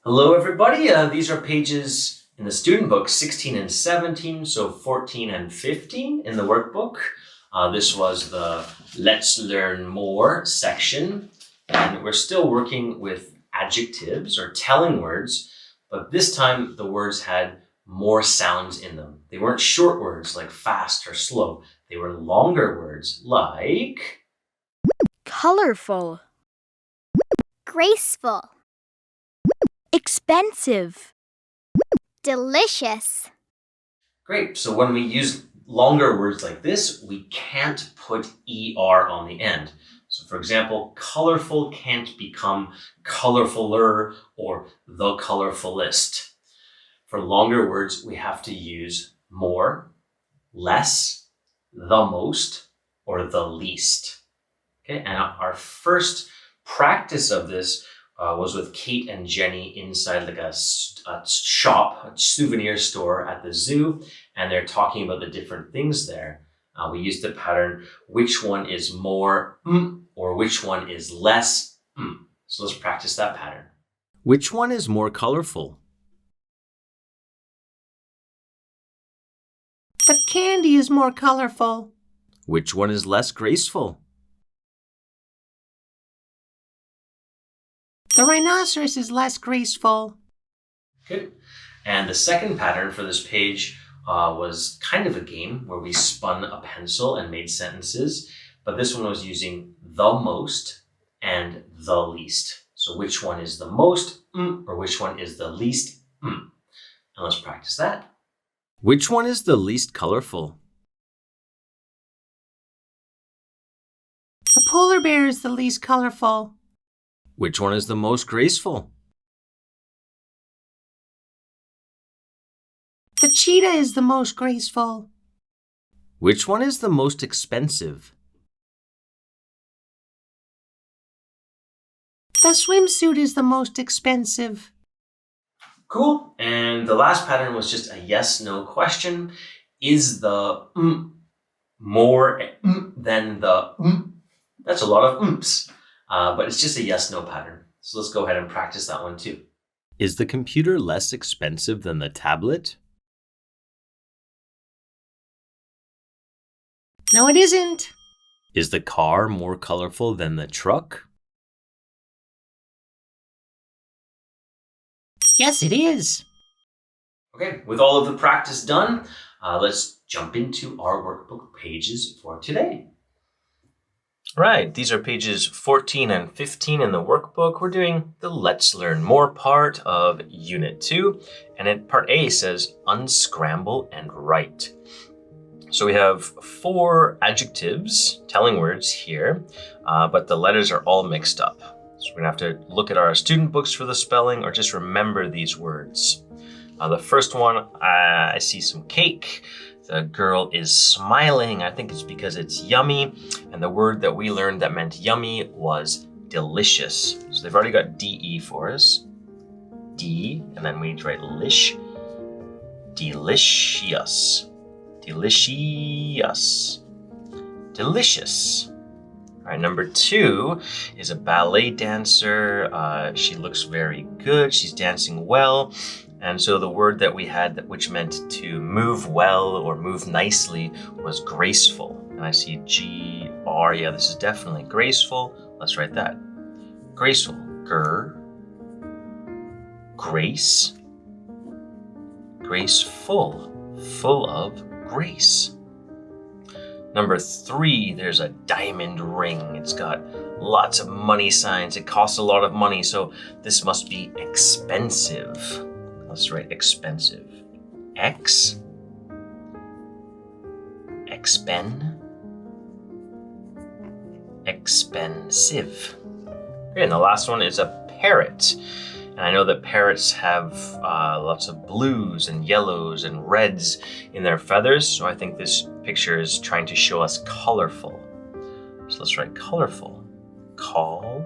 Hello, everybody. These are pages in the student book 16 and 17, so 14 and 15 in the workbook. This was the Let's Learn More section, and we're still working with adjectives or telling words, but this time the words had more sounds in them. They weren't short words like fast or slow. They were longer words like colorful, graceful, expensive, delicious. Great. So when we use longer words like this, we can't put ER on the end. So for example, colorful can't become colorfuler or the colorfulest. For longer words, we have to use more, less, the most, or the least. Okay, and our first practice of this was with Kate and Jenny inside like a shop, a souvenir store at the zoo, and they're talking about the different things there. We used the pattern, which one is more or which one is less. So let's practice that pattern. Which one is more colorful? The candy is more colorful. Which one is less graceful? The rhinoceros is less graceful. Good. And the second pattern for this page was kind of a game where we spun a pencil and made sentences, but this one was using the most and the least. So which one is the most or which one is the least? And let's practice that. Which one is the least colorful? The polar bear is the least colorful. Which one is the most graceful? The cheetah is the most graceful. Which one is the most expensive? The swimsuit is the most expensive. Cool. And the last pattern was just a yes/no question. Is the more than the That's a lot of oomph. But it's just a yes/no pattern. So let's go ahead and practice that one too. Is the computer less expensive than the tablet? No, it isn't. Is the car more colorful than the truck? Yes, it is. Okay, with all of the practice done, let's jump into our workbook pages for today. Right, these are pages 14 and 15 in the workbook. We're doing the Let's Learn More part of Unit 2. And in part A says unscramble and write. So we have 4 adjectives, telling words here, but the letters are all mixed up. So we're going to have to look at our student books for the spelling or just remember these words. The first one, I see some cake. The girl is smiling. I think it's because it's yummy. And the word that we learned that meant yummy was delicious. So they've already got DE for us. D, and then we need to write lish. Delicious. Delicious. Delicious. All right, number 2 is a ballet dancer. She looks very good. She's dancing well. And so the word that we had which meant to move well or move nicely was graceful. And I see G-R. Yeah, this is definitely graceful. Let's write that. Graceful. Grace. Graceful. Full of grace. Number 3, there's a diamond ring. It's got lots of money signs. It costs a lot of money, so this must be expensive. Let's write expensive. Expensive. Okay, and the last one is a parrot. And I know that parrots have lots of blues and yellows and reds in their feathers, so I think this picture is trying to show us colorful. So let's write colorful. Colorful,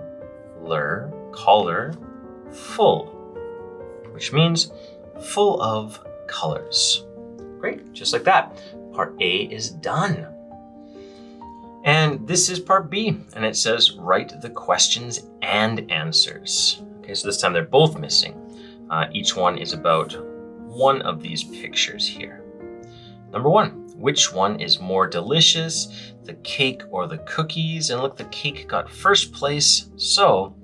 which means full of colors. Great, just like that. Part A is done. And this is part B, and it says write the questions and answers. Okay, so this time they're both missing. Each one is about one of these pictures here. Number 1, which one is more delicious, the cake or the cookies? And look, the cake got first place, so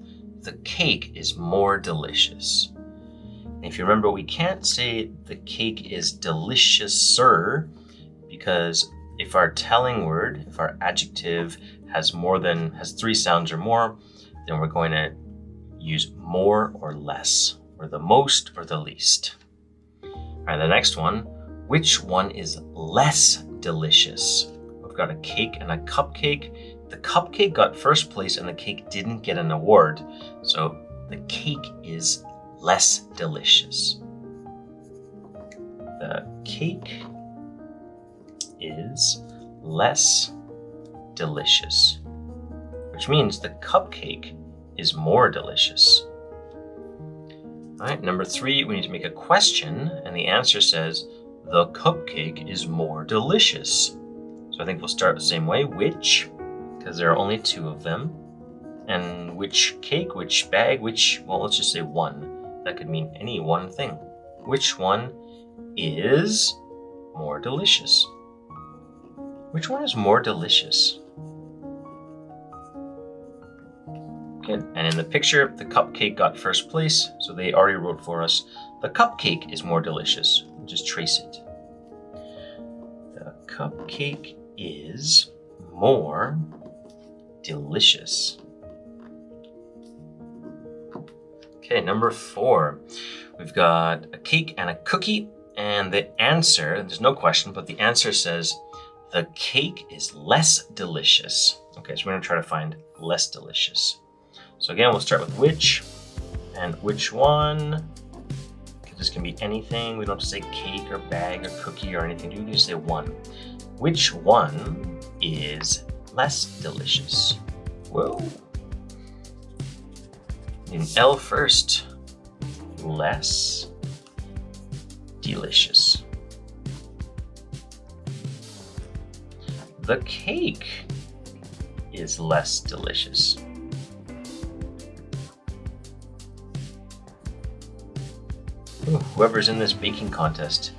the cake is more delicious. And if you remember, we can't say the cake is deliciouser, because if our telling word, if our adjective has 3 sounds or more, then we're going to use more or less, or the most or the least. All right, the next one, which one is less delicious? We've got a cake and a cupcake. The cupcake got first place and the cake didn't get an award. So the cake is less delicious. The cake is less delicious, which means the cupcake is more delicious. All right, number 3, we need to make a question, and the answer says, the cupcake is more delicious. So I think we'll start the same way, which, because there are only 2 of them, and which cake, which bag, well, let's just say one. That could mean any one thing. Which one is more delicious? Which one is more delicious? Okay, and in the picture, the cupcake got first place, so they already wrote for us, the cupcake is more delicious. We'll just trace it. The cupcake is more delicious. Okay, number 4. We've got a cake and a cookie, and the answer, there's no question, but the answer says, the cake is less delicious. Okay, so we're gonna try to find less delicious. So again, we'll start with which, and which one. This can be anything. We don't have to say cake or bag or cookie or anything. You can just say one. Which one is less delicious? Whoa. In L first, less delicious. The cake is less delicious. Ooh, whoever's in this baking contest,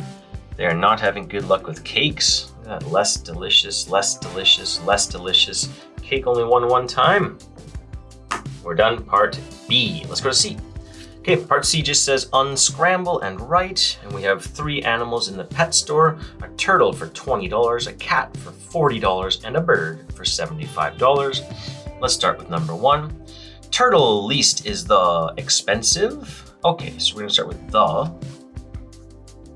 they are not having good luck with cakes. Less delicious, less delicious, less delicious. Cake only won 1 time. We're done. Part B. Let's go to C. Okay, part C just says unscramble and write. And we have 3 animals in the pet store. A turtle for $20, a cat for $40, and a bird for $75. Let's start with number 1. Turtle least is the expensive. Okay, so we're gonna start with the.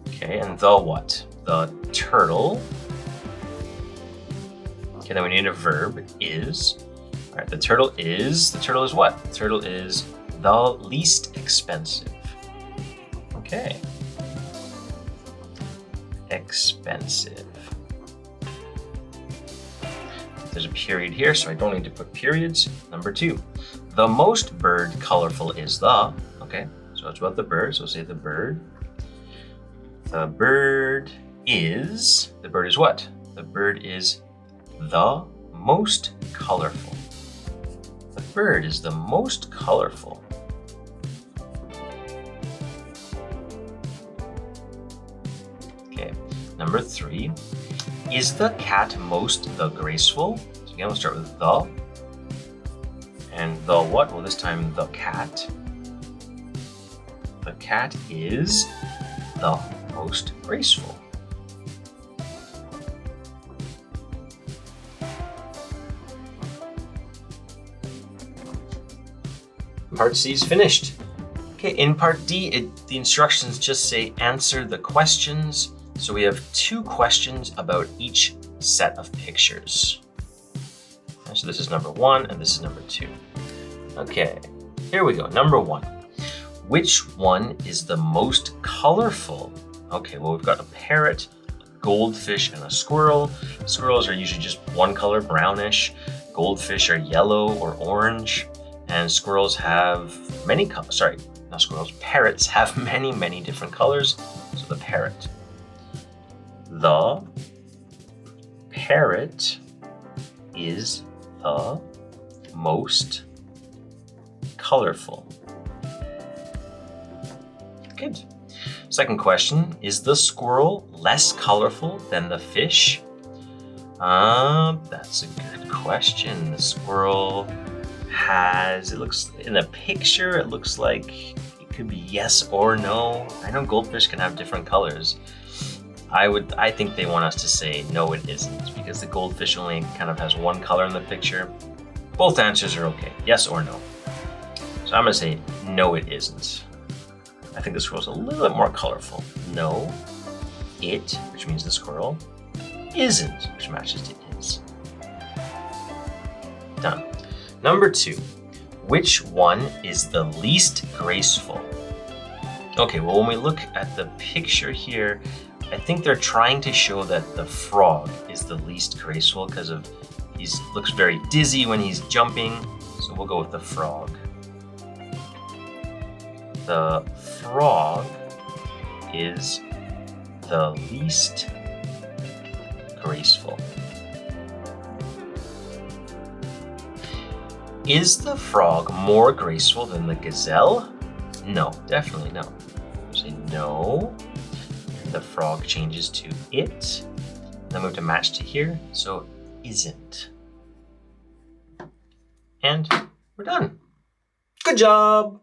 Okay, and the what? The turtle. Okay, then we need a verb, is. All right, the turtle is what? The turtle is the least expensive. Okay. Expensive. There's a period here, so I don't need to put periods. Number 2. The most bird colorful is the. Okay, so it's about the bird, so say the bird. The bird is what? The bird is the most colorful. The bird is the most colorful. Okay, number 3. Is the cat most the graceful? So again, we'll start with the. And the what? Well, this time the cat. The cat is the most graceful. Part C is finished. Okay, in part D, the instructions just say answer the questions. So we have 2 questions about each set of pictures. And so this is number 1 and this is number 2. Okay, here we go. Number 1. Which one is the most colorful? Okay, well, we've got a parrot, a goldfish, and a squirrel. Squirrels are usually just one color, brownish. Goldfish are yellow or orange. And squirrels have many colors. Sorry, not squirrels. Parrots have many, many different colors. So the parrot. The parrot is the most colorful. Good. Second question, is the squirrel less colorful than the fish? That's a good question. The squirrel has, it looks, in the picture, it looks like it could be yes or no. I know goldfish can have different colors. I think they want us to say no, it isn't, because the goldfish only kind of has one color in the picture. Both answers are okay, yes or no. So I'm gonna say no, it isn't. I think the squirrel's a little bit more colorful. No, it, which means the squirrel, isn't, which matches to is. Done. Number 2, which one is the least graceful? Okay, well, when we look at the picture here, I think they're trying to show that the frog is the least graceful because of he looks very dizzy when he's jumping. So we'll go with the frog. The frog is the least graceful. Is the frog more graceful than the gazelle? No, definitely no. Say no. The frog changes to it. Then move to match to here, so isn't. And we're done. Good job!